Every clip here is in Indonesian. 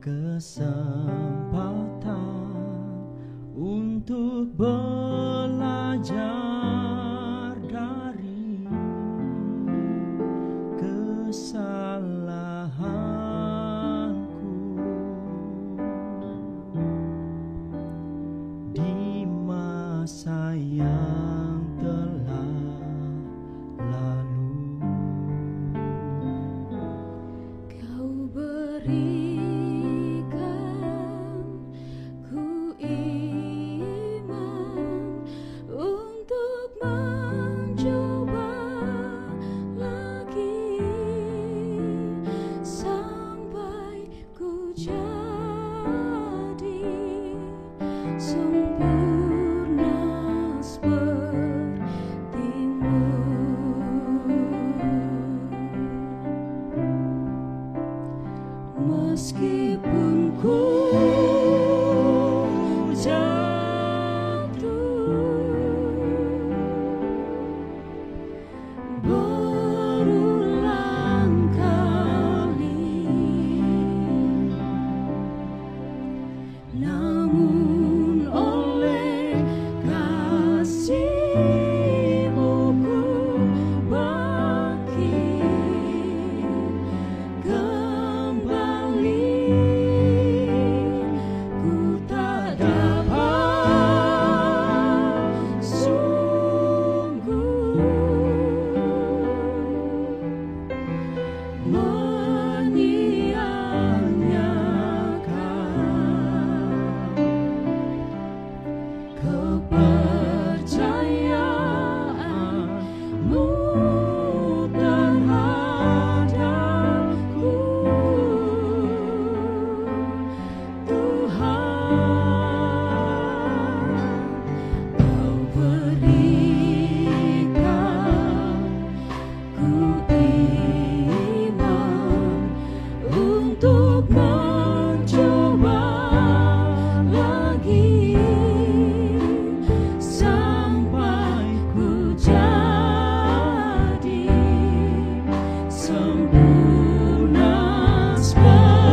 kesempatan untuk belajar dari kesalahanku di masa yang telah lalu. Kau berikan ku iman untuk mencoba lagi sampai ku jadi sempurna seperti-Mu. Meskipun ku jatuh berulang kali, namun oleh kasih-Mu ku bangkit kembali. Ku tak dapat sungguh menyia-nyiakan kepercayaan-Mu terhadapku, Tuhan. Kau berikan ku iman untuk mencoba lagi sampai ku jadi sempurna seperti-Mu.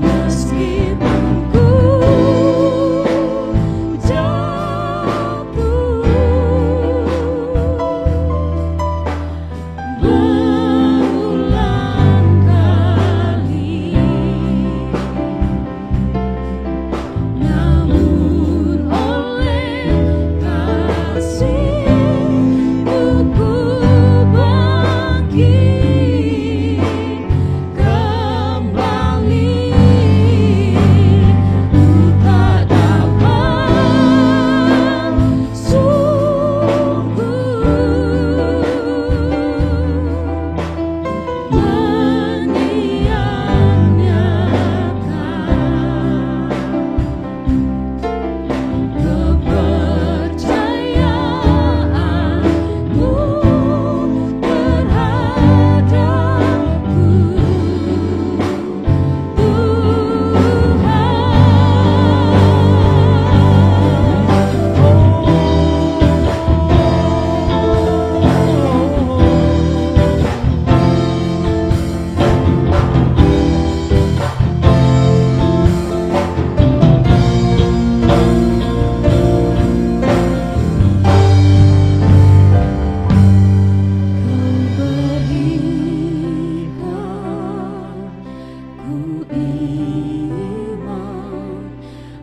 Meskipun ku jatuh berulang kali, namun oleh kasih-Mu ku bangkit kembali. Ku tak dapat sungguh menyia-nyiakan kepercayaan-Mu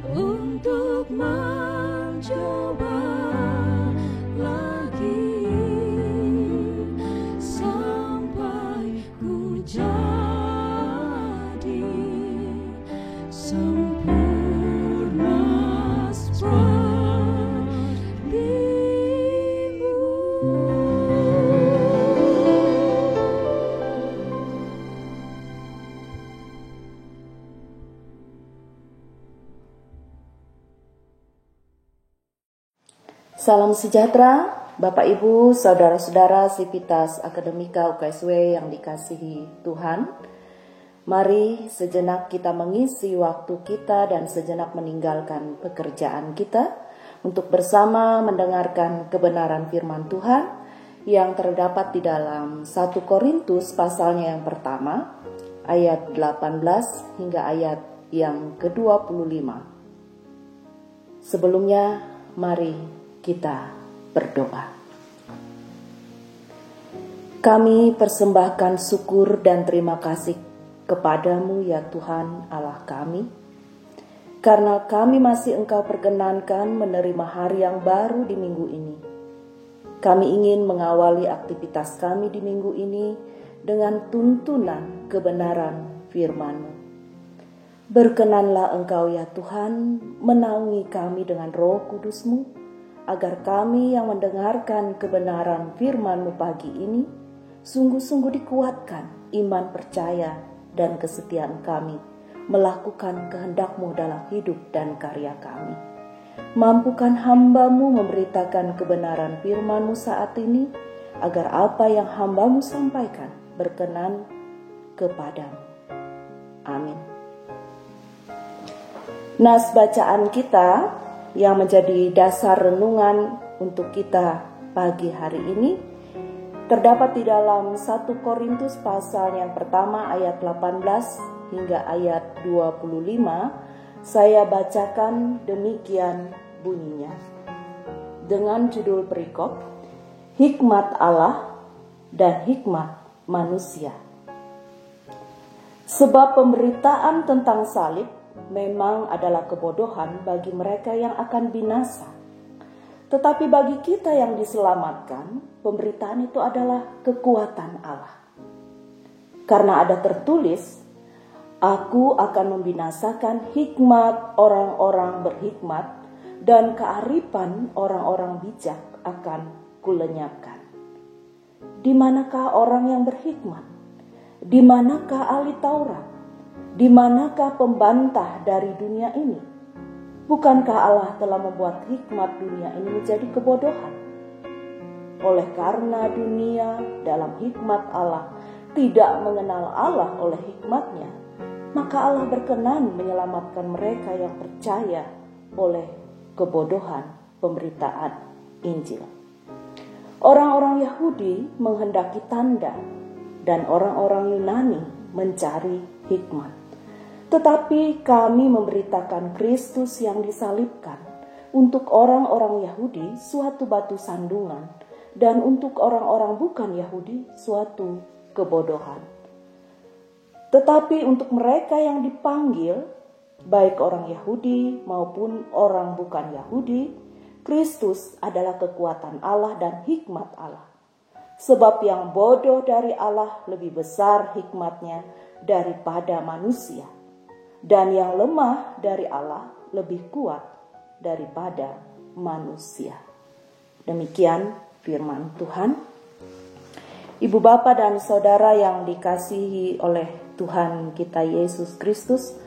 untuk mencoba lagi sampai ku jadi sempurna Salam sejahtera, Bapak Ibu, Saudara-saudara Sivitas Akademika UKSW yang dikasihi Tuhan. Mari sejenak kita mengisi waktu kita dan sejenak meninggalkan pekerjaan kita untuk bersama mendengarkan kebenaran firman Tuhan yang terdapat di dalam 1 Korintus pasalnya yang pertama, ayat 18 hingga ayat yang ke-25. Sebelumnya, mari kita berdoa. Kami persembahkan syukur dan terima kasih kepadamu ya Tuhan Allah kami, karena kami masih Engkau perkenankan menerima hari yang baru di minggu ini. Kami ingin mengawali aktivitas kami di minggu ini dengan tuntunan kebenaran firman-Mu. Berkenanlah Engkau ya Tuhan menaungi kami dengan Roh Kudus-Mu, agar kami yang mendengarkan kebenaran firman-Mu pagi ini sungguh-sungguh dikuatkan iman percaya dan kesetiaan kami melakukan kehendak-Mu dalam hidup dan karya kami. Mampukan hamba-Mu memberitakan kebenaran firman-Mu saat ini, agar apa yang hamba-Mu sampaikan berkenan kepadamu. Amin. Nas bacaan kita yang menjadi dasar renungan untuk kita pagi hari ini terdapat di dalam 1 Korintus pasal yang pertama ayat 18 hingga ayat 25. Saya bacakan demikian bunyinya. Dengan judul perikop, Hikmat Allah dan Hikmat Manusia. Sebab pemberitaan tentang salib memang adalah kebodohan bagi mereka yang akan binasa. Tetapi bagi kita yang diselamatkan, pemberitaan itu adalah kekuatan Allah. Karena ada tertulis, Aku akan membinasakan hikmat orang-orang berhikmat dan kearifan orang-orang bijak akan kulenyapkan. Di manakah orang yang berhikmat? Di manakah ahli Taurat? Di manakah pembantah dari dunia ini? Bukankah Allah telah membuat hikmat dunia ini menjadi kebodohan? Oleh karena dunia dalam hikmat Allah tidak mengenal Allah oleh hikmatnya, maka Allah berkenan menyelamatkan mereka yang percaya oleh kebodohan pemberitaan Injil. Orang-orang Yahudi menghendaki tanda dan orang-orang Yunani mencari hikmat. Tetapi kami memberitakan Kristus yang disalibkan, untuk orang-orang Yahudi suatu batu sandungan, dan untuk orang-orang bukan Yahudi suatu kebodohan. Tetapi untuk mereka yang dipanggil, baik orang Yahudi maupun orang bukan Yahudi, Kristus adalah kekuatan Allah dan hikmat Allah. Sebab yang bodoh dari Allah lebih besar hikmatnya daripada manusia, dan yang lemah dari Allah lebih kuat daripada manusia. Demikian firman Tuhan. Ibu bapa dan saudara yang dikasihi oleh Tuhan kita Yesus Kristus,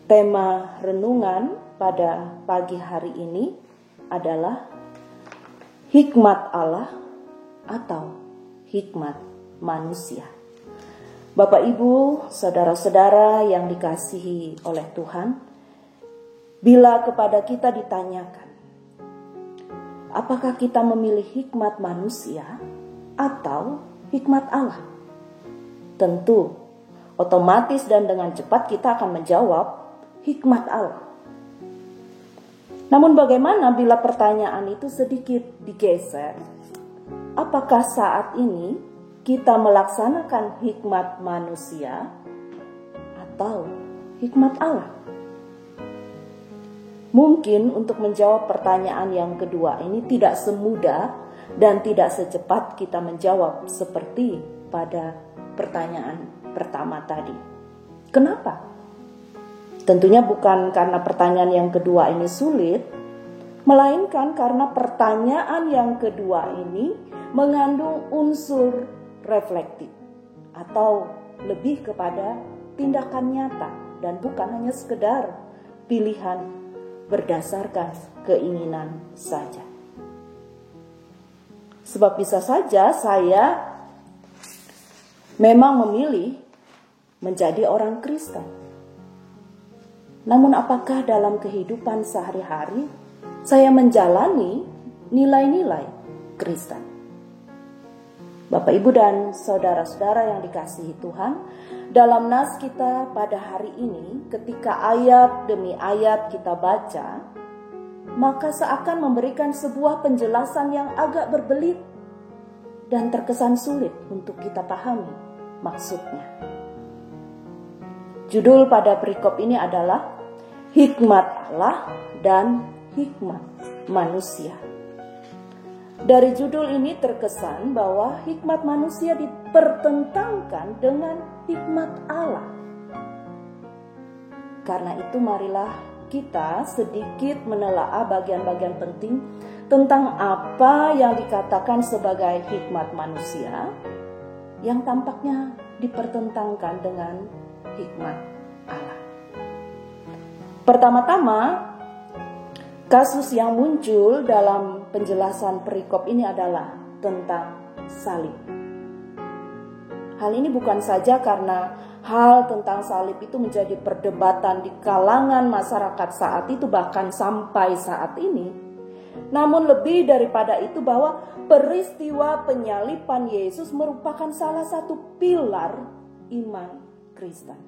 tema renungan pada pagi hari ini adalah hikmat Allah atau hikmat manusia. Bapak, Ibu, saudara-saudara yang dikasihi oleh Tuhan, bila kepada kita ditanyakan, apakah kita memilih hikmat manusia atau hikmat Allah? Tentu, otomatis dan dengan cepat kita akan menjawab hikmat Allah. Namun bagaimana bila pertanyaan itu sedikit digeser? Apakah saat ini kita melaksanakan hikmat manusia atau hikmat Allah? Mungkin untuk menjawab pertanyaan yang kedua ini tidak semudah dan tidak secepat kita menjawab seperti pada pertanyaan pertama tadi. Kenapa? Tentunya bukan karena pertanyaan yang kedua ini sulit, melainkan karena pertanyaan yang kedua ini mengandung unsur reflektif atau lebih kepada tindakan nyata dan bukan hanya sekedar pilihan berdasarkan keinginan saja. Sebab bisa saja saya memang memilih menjadi orang Kristen. Namun apakah dalam kehidupan sehari-hari saya menjalani nilai-nilai Kristen? Bapak, Ibu, dan saudara-saudara yang dikasihi Tuhan, dalam nas kita pada hari ini, ketika ayat demi ayat kita baca, maka seakan memberikan sebuah penjelasan yang agak berbelit dan terkesan sulit untuk kita pahami maksudnya. Judul pada perikop ini adalah Hikmat Allah dan Hikmat Manusia. Dari judul ini terkesan bahwa hikmat manusia dipertentangkan dengan hikmat Allah. Karena itu marilah kita sedikit menelaah bagian-bagian penting tentang apa yang dikatakan sebagai hikmat manusia yang tampaknya dipertentangkan dengan hikmat Allah. Pertama-tama, kasus yang muncul dalam penjelasan perikop ini adalah tentang salib. Hal ini bukan saja karena hal tentang salib itu menjadi perdebatan di kalangan masyarakat saat itu, bahkan sampai saat ini. Namun lebih daripada itu, bahwa peristiwa penyaliban Yesus merupakan salah satu pilar iman Kristen.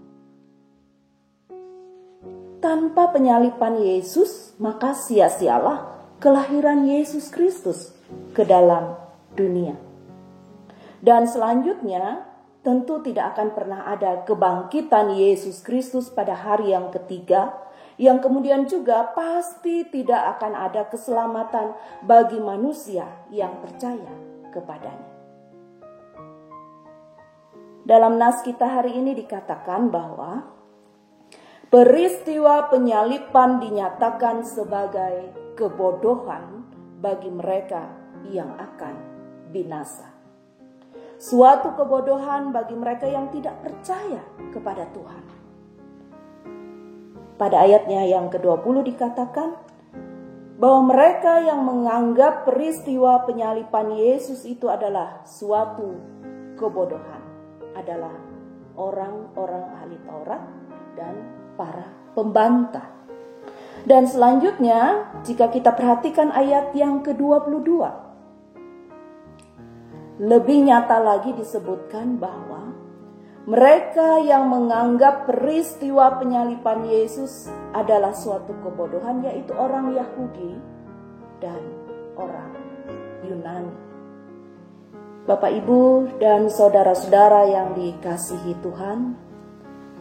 Tanpa penyaliban Yesus, maka sia-sialah kelahiran Yesus Kristus ke dalam dunia. Dan selanjutnya, tentu tidak akan pernah ada kebangkitan Yesus Kristus pada hari yang ketiga, yang kemudian juga pasti tidak akan ada keselamatan bagi manusia yang percaya kepadanya. Dalam nas kita hari ini dikatakan bahwa peristiwa penyaliban dinyatakan sebagai kebodohan bagi mereka yang akan binasa. Suatu kebodohan bagi mereka yang tidak percaya kepada Tuhan. Pada ayatnya yang ke-20 dikatakan bahwa mereka yang menganggap peristiwa penyaliban Yesus itu adalah suatu kebodohan adalah orang-orang ahli Taurat dan para pembantah. Dan selanjutnya, jika kita perhatikan ayat yang ke-22, lebih nyata lagi disebutkan bahwa mereka yang menganggap peristiwa penyaliban Yesus adalah suatu kebodohan, yaitu orang Yahudi dan orang Yunani. Bapak, Ibu, dan saudara-saudara yang dikasihi Tuhan,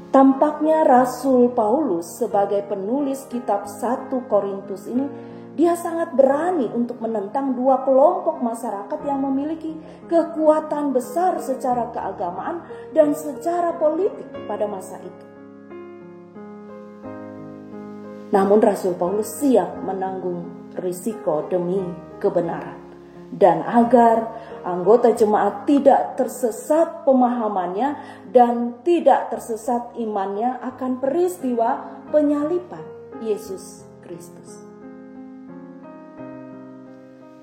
tampaknya Rasul Paulus sebagai penulis kitab 1 Korintus ini, dia sangat berani untuk menentang dua kelompok masyarakat yang memiliki kekuatan besar secara keagamaan dan secara politik pada masa itu. Namun Rasul Paulus siap menanggung risiko demi kebenaran. Dan agar anggota jemaat tidak tersesat pemahamannya dan tidak tersesat imannya akan peristiwa penyaliban Yesus Kristus.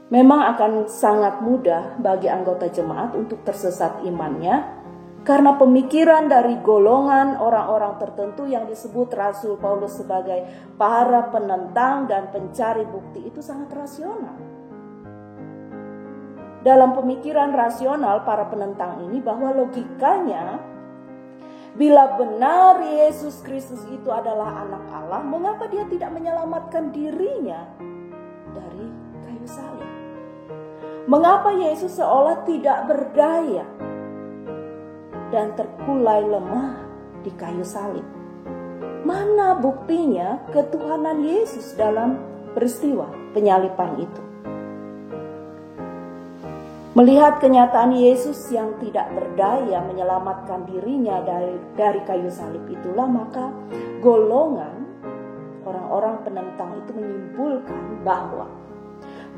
Memang akan sangat mudah bagi anggota jemaat untuk tersesat imannya karena pemikiran dari golongan orang-orang tertentu yang disebut Rasul Paulus sebagai para penentang dan pencari bukti itu sangat rasional. Dalam pemikiran rasional para penentang ini, bahwa logikanya, bila benar Yesus Kristus itu adalah anak Allah, mengapa dia tidak menyelamatkan dirinya dari kayu salib? Mengapa Yesus seolah tidak berdaya dan terkulai lemah di kayu salib? Mana buktinya ketuhanan Yesus dalam peristiwa penyaliban itu? Melihat kenyataan Yesus yang tidak berdaya menyelamatkan dirinya dari kayu salib itulah, maka golongan orang-orang penentang itu menyimpulkan bahwa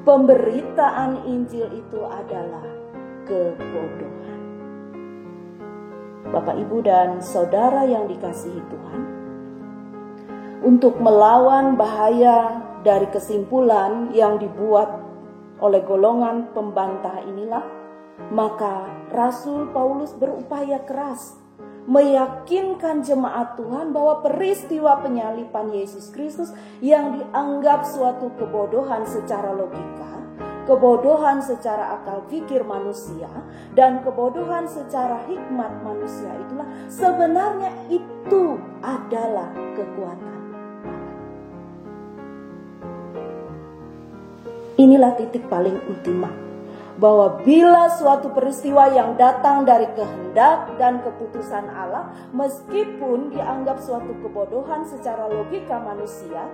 pemberitaan Injil itu adalah kebodohan. Bapak, Ibu, dan saudara yang dikasihi Tuhan, untuk melawan bahaya dari kesimpulan yang dibuat oleh golongan pembantah inilah, maka Rasul Paulus berupaya keras meyakinkan jemaat Tuhan bahwa peristiwa penyaliban Yesus Kristus yang dianggap suatu kebodohan secara logika kebodohan secara akal pikir manusia dan kebodohan secara hikmat manusia itulah sebenarnya itu adalah kekuatan. Inilah titik paling ultima, bahwa bila suatu peristiwa yang datang dari kehendak dan keputusan Allah, meskipun dianggap suatu kebodohan secara logika manusia,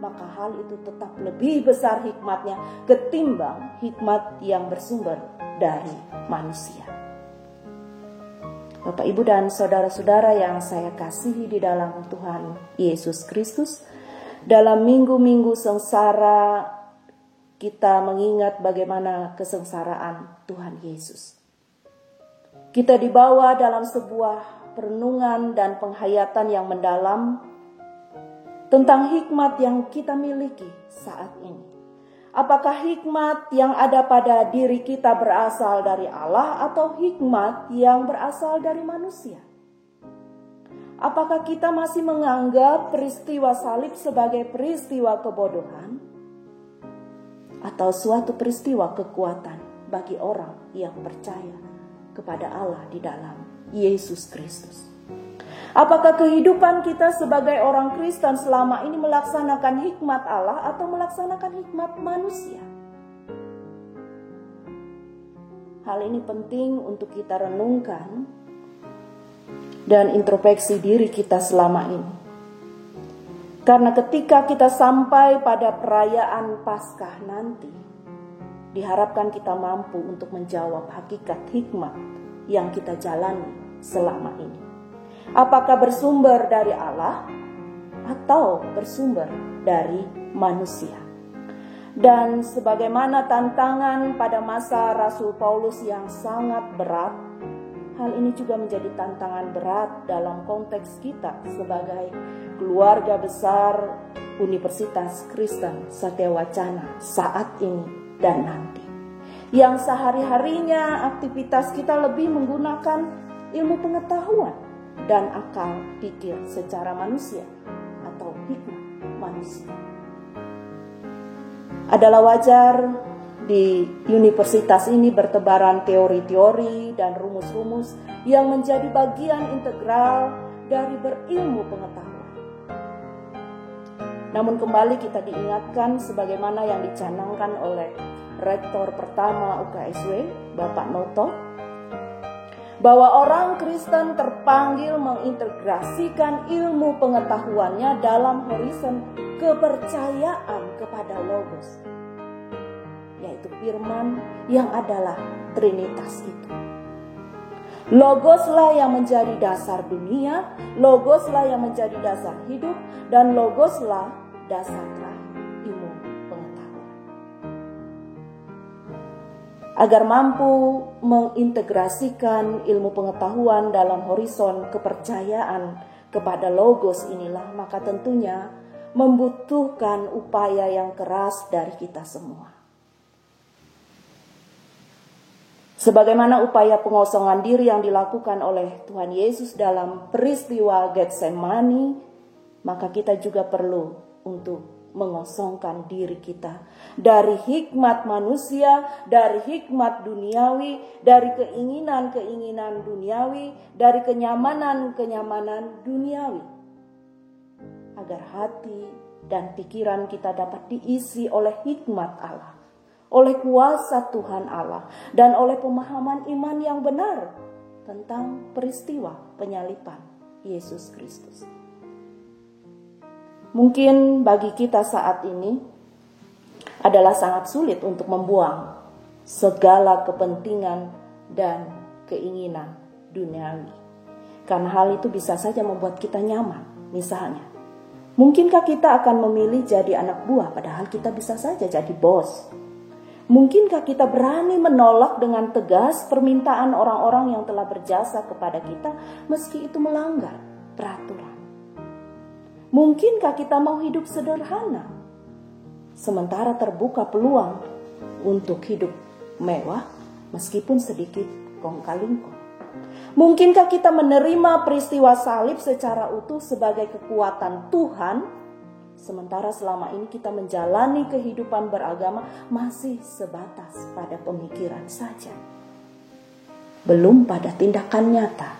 maka hal itu tetap lebih besar hikmatnya ketimbang hikmat yang bersumber dari manusia. Bapak, Ibu, dan saudara-saudara yang saya kasihi di dalam Tuhan Yesus Kristus, dalam minggu-minggu sengsara kita mengingat bagaimana kesengsaraan Tuhan Yesus. Kita dibawa dalam sebuah perenungan dan penghayatan yang mendalam tentang hikmat yang kita miliki saat ini. Apakah hikmat yang ada pada diri kita berasal dari Allah atau hikmat yang berasal dari manusia? Apakah kita masih menganggap peristiwa salib sebagai peristiwa kebodohan atau suatu peristiwa kekuatan bagi orang yang percaya kepada Allah di dalam Yesus Kristus? Apakah kehidupan kita sebagai orang Kristen selama ini melaksanakan hikmat Allah atau melaksanakan hikmat manusia? Hal ini penting untuk kita renungkan dan introspeksi diri kita selama ini. Karena ketika kita sampai pada perayaan Paskah nanti, diharapkan kita mampu untuk menjawab hakikat hikmat yang kita jalani selama ini. Apakah bersumber dari Allah atau bersumber dari manusia? Dan sebagaimana tantangan pada masa Rasul Paulus yang sangat berat, hal ini juga menjadi tantangan berat dalam konteks kita sebagai keluarga besar Universitas Kristen Satya Wacana saat ini dan nanti. Yang sehari-harinya aktivitas kita lebih menggunakan ilmu pengetahuan dan akal pikir secara manusia atau hikmat manusia. Adalah wajar di universitas ini bertebaran teori-teori dan rumus-rumus yang menjadi bagian integral dari berilmu pengetahuan. Namun kembali kita diingatkan sebagaimana yang dicanangkan oleh Rektor pertama UKSW, Bapak Noto, bahwa orang Kristen terpanggil mengintegrasikan ilmu pengetahuannya dalam horizon kepercayaan kepada Logos, yaitu firman yang adalah Trinitas itu. Logoslah yang menjadi dasar dunia, Logoslah yang menjadi dasar hidup, dan Logoslah dasar terakhir ilmu pengetahuan. Agar mampu mengintegrasikan ilmu pengetahuan dalam horizon kepercayaan kepada Logos inilah, maka tentunya membutuhkan upaya yang keras dari kita semua. Sebagaimana upaya pengosongan diri yang dilakukan oleh Tuhan Yesus dalam peristiwa Getsemani, maka kita juga perlu untuk mengosongkan diri kita dari hikmat manusia, dari hikmat duniawi, dari keinginan-keinginan duniawi, dari kenyamanan-kenyamanan duniawi, agar hati dan pikiran kita dapat diisi oleh hikmat Allah, oleh kuasa Tuhan Allah, dan oleh pemahaman iman yang benar tentang peristiwa penyaliban Yesus Kristus. Mungkin bagi kita saat ini adalah sangat sulit untuk membuang segala kepentingan dan keinginan duniawi, karena hal itu bisa saja membuat kita nyaman. Misalnya, mungkinkah kita akan memilih jadi anak buah padahal kita bisa saja jadi bos? Mungkinkah kita berani menolak dengan tegas permintaan orang-orang yang telah berjasa kepada kita meski itu melanggar peraturan? Mungkinkah kita mau hidup sederhana sementara terbuka peluang untuk hidup mewah meskipun sedikit kong-kali-kong? Mungkinkah kita menerima peristiwa salib secara utuh sebagai kekuatan Tuhan Sementara selama ini kita menjalani kehidupan beragama masih sebatas pada pemikiran saja, belum pada tindakan nyata.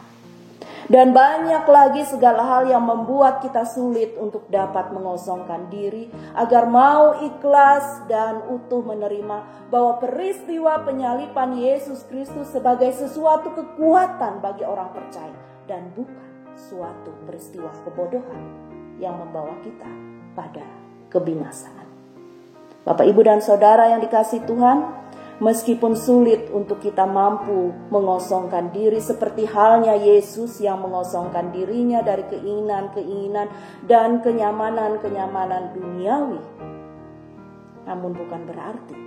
Dan banyak lagi segala hal yang membuat kita sulit untuk dapat mengosongkan diri agar mau ikhlas dan utuh menerima bahwa peristiwa penyaliban Yesus Kristus sebagai sesuatu kekuatan bagi orang percaya dan bukan suatu peristiwa kebodohan yang membawa kita pada kebinasaan. Bapak, Ibu, dan Saudara yang dikasihi Tuhan, meskipun sulit untuk kita mampu mengosongkan diri seperti halnya Yesus yang mengosongkan dirinya dari keinginan-keinginan dan kenyamanan-kenyamanan duniawi, namun bukan berarti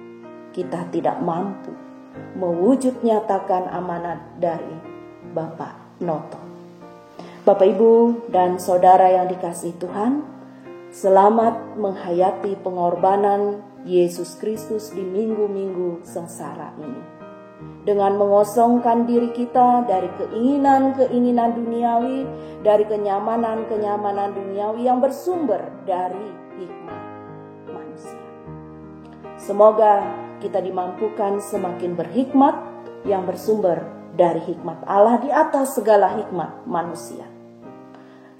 kita tidak mampu mewujud nyatakan amanat dari Bapa Noto. Bapak, Ibu, dan Saudara yang dikasihi Tuhan, selamat menghayati pengorbanan Yesus Kristus di minggu-minggu sengsara ini. Dengan mengosongkan diri kita dari keinginan-keinginan duniawi, dari kenyamanan-kenyamanan duniawi yang bersumber dari hikmat manusia. Semoga kita dimampukan semakin berhikmat yang bersumber dari hikmat Allah di atas segala hikmat manusia.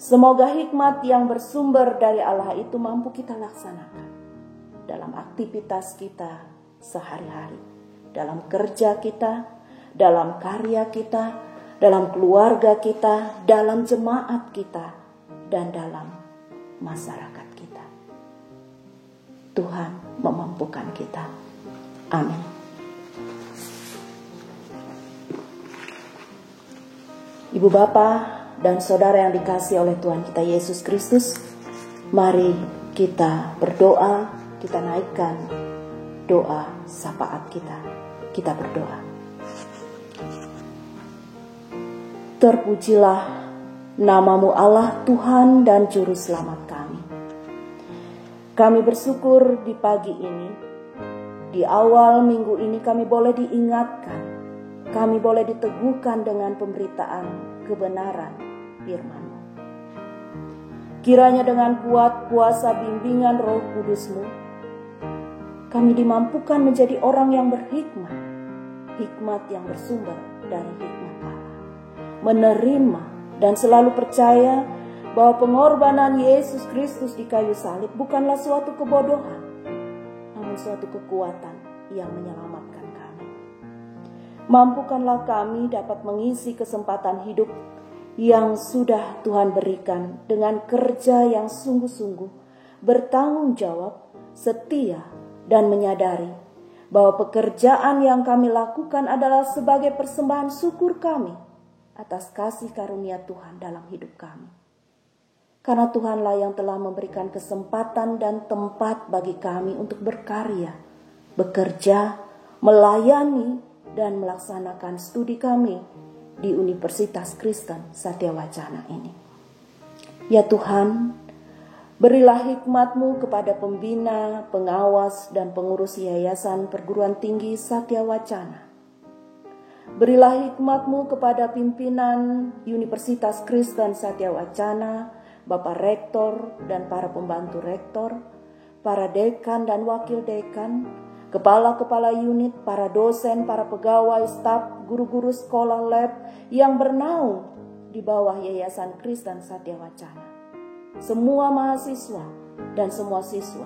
Semoga hikmat yang bersumber dari Allah itu mampu kita laksanakan dalam aktivitas kita sehari-hari, dalam kerja kita, dalam karya kita, dalam keluarga kita, dalam jemaat kita, dan dalam masyarakat kita. Tuhan memampukan kita. Amin. Ibu, Bapa, dan Saudara yang dikasihi oleh Tuhan kita Yesus Kristus, mari kita berdoa, kita naikkan doa syafaat kita. Kita berdoa. Terpujilah nama-Mu Allah, Tuhan dan Juru Selamat kami. Kami bersyukur di pagi ini, di awal minggu ini kami boleh diingatkan, kami boleh diteguhkan dengan pemberitaan kebenaran firman-Mu. Kiranya dengan kuat kuasa bimbingan Roh Kudus-Mu, kami dimampukan menjadi orang yang berhikmat, hikmat yang bersumber dari hikmat Allah. Menerima dan selalu percaya bahwa pengorbanan Yesus Kristus di kayu salib bukanlah suatu kebodohan, namun suatu kekuatan yang menyelamatkan kami. Mampukanlah kami dapat mengisi kesempatan hidup yang sudah Tuhan berikan dengan kerja yang sungguh-sungguh, bertanggung jawab, setia, dan menyadari bahwa pekerjaan yang kami lakukan adalah sebagai persembahan syukur kami atas kasih karunia Tuhan dalam hidup kami. Karena Tuhanlah yang telah memberikan kesempatan dan tempat bagi kami untuk berkarya, bekerja, melayani, dan melaksanakan studi kami di Universitas Kristen Satya Wacana ini. Ya Tuhan, berilah hikmat-Mu kepada pembina, pengawas, dan pengurus Yayasan Perguruan Tinggi Satya Wacana. Berilah hikmat-Mu kepada pimpinan Universitas Kristen Satya Wacana, Bapak Rektor dan para pembantu rektor, para dekan dan wakil dekan, kepala-kepala unit, para dosen, para pegawai, staf, guru-guru sekolah lab yang bernaung di bawah Yayasan Kristen Satya Wacana. Semua mahasiswa dan semua siswa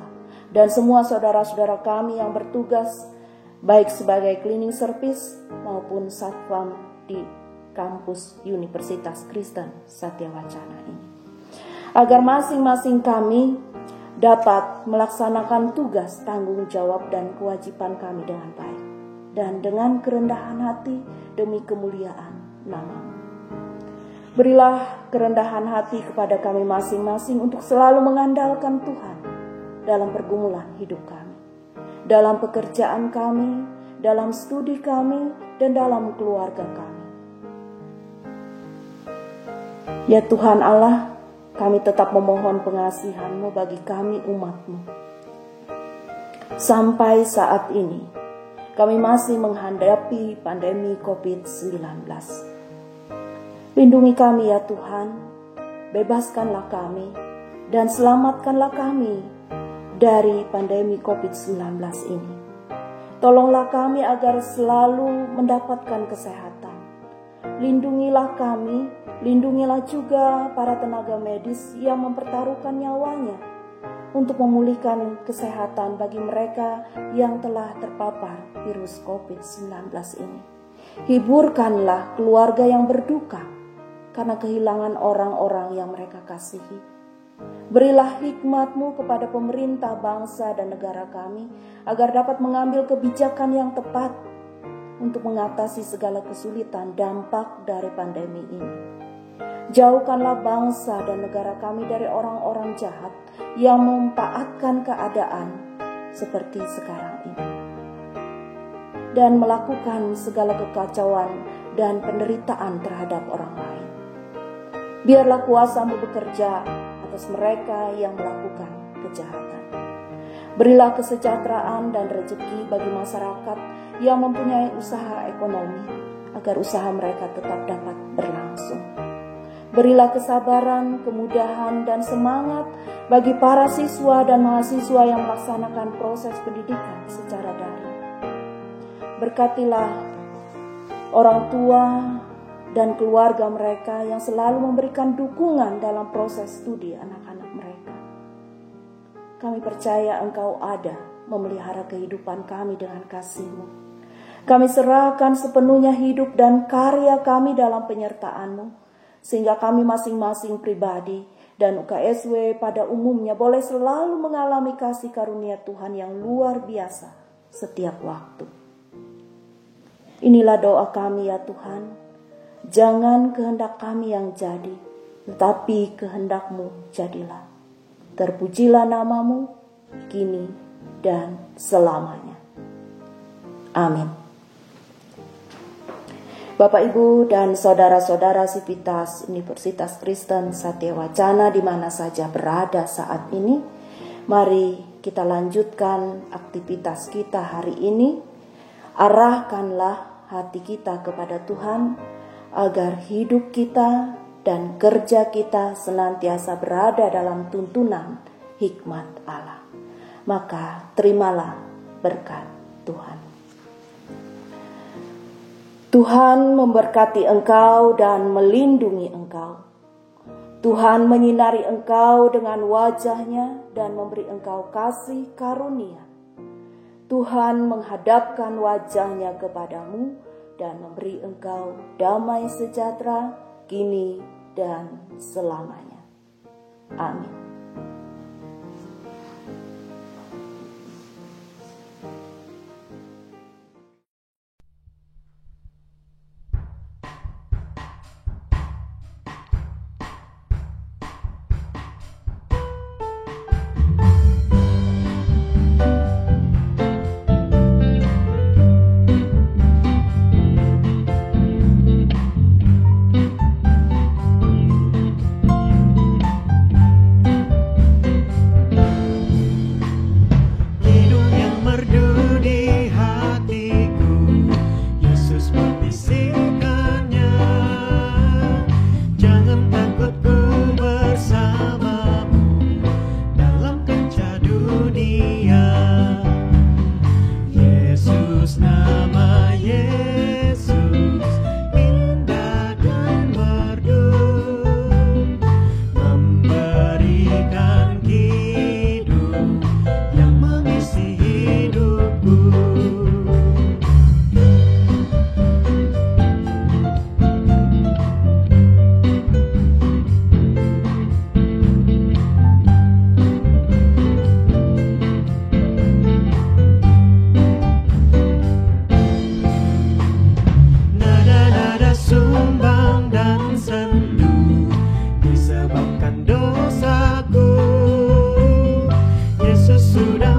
dan semua saudara-saudara kami yang bertugas baik sebagai cleaning service maupun satpam di kampus Universitas Kristen Satya Wacana ini. Agar masing-masing kami dapat melaksanakan tugas, tanggung jawab, dan kewajiban kami dengan baik dan dengan kerendahan hati demi kemuliaan nama-Mu. Berilah kerendahan hati kepada kami masing-masing untuk selalu mengandalkan Tuhan dalam pergumulan hidup kami, dalam pekerjaan kami, dalam studi kami, dan dalam keluarga kami. Ya Tuhan Allah, kami tetap memohon pengasihan-Mu bagi kami umat-Mu. Sampai saat ini, kami masih menghadapi pandemi COVID-19. Lindungi kami ya Tuhan, bebaskanlah kami dan selamatkanlah kami dari pandemi COVID-19 ini. Tolonglah kami agar selalu mendapatkan kesehatan. Lindungilah kami, lindungilah juga para tenaga medis yang mempertaruhkan nyawanya untuk memulihkan kesehatan bagi mereka yang telah terpapar virus COVID-19 ini. Hiburkanlah keluarga yang berduka karena kehilangan orang-orang yang mereka kasihi. Berilah hikmat-Mu kepada pemerintah bangsa dan negara kami agar dapat mengambil kebijakan yang tepat untuk mengatasi segala kesulitan dampak dari pandemi ini. Jauhkanlah bangsa dan negara kami dari orang-orang jahat yang memanfaatkan keadaan seperti sekarang ini dan melakukan segala kekacauan dan penderitaan terhadap orang lain. Biarlah kuasa-Mu bekerja atas mereka yang melakukan kejahatan. Berilah kesejahteraan dan rezeki bagi masyarakat yang mempunyai usaha ekonomi agar usaha mereka tetap dapat berlangsung. Berilah kesabaran, kemudahan, dan semangat bagi para siswa dan mahasiswa yang melaksanakan proses pendidikan secara daring. Berkatilah orang tua dan keluarga mereka yang selalu memberikan dukungan dalam proses studi anak-anak mereka. Kami percaya Engkau ada memelihara kehidupan kami dengan kasih-Mu. Kami serahkan sepenuhnya hidup dan karya kami dalam penyertaan-Mu, sehingga kami masing-masing pribadi dan UKSW pada umumnya boleh selalu mengalami kasih karunia Tuhan yang luar biasa setiap waktu. Inilah doa kami ya Tuhan. Jangan kehendak kami yang jadi, tetapi kehendak-Mu jadilah. Terpujilah nama-Mu, kini dan selamanya. Amin. Bapak, Ibu, dan saudara-saudara Sivitas Universitas Kristen Satya Wacana di mana saja berada saat ini, mari kita lanjutkan aktivitas kita hari ini. Arahkanlah hati kita kepada Tuhan, agar hidup kita dan kerja kita senantiasa berada dalam tuntunan hikmat Allah. Maka terimalah berkat Tuhan. Tuhan memberkati engkau dan melindungi engkau. Tuhan menyinari engkau dengan wajah-Nya dan memberi engkau kasih karunia. Tuhan menghadapkan wajah-Nya kepadamu dan memberi engkau damai sejahtera kini dan selamanya. Amin.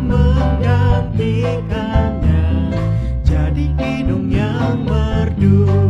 menggantikannya jadi hidung yang merdu.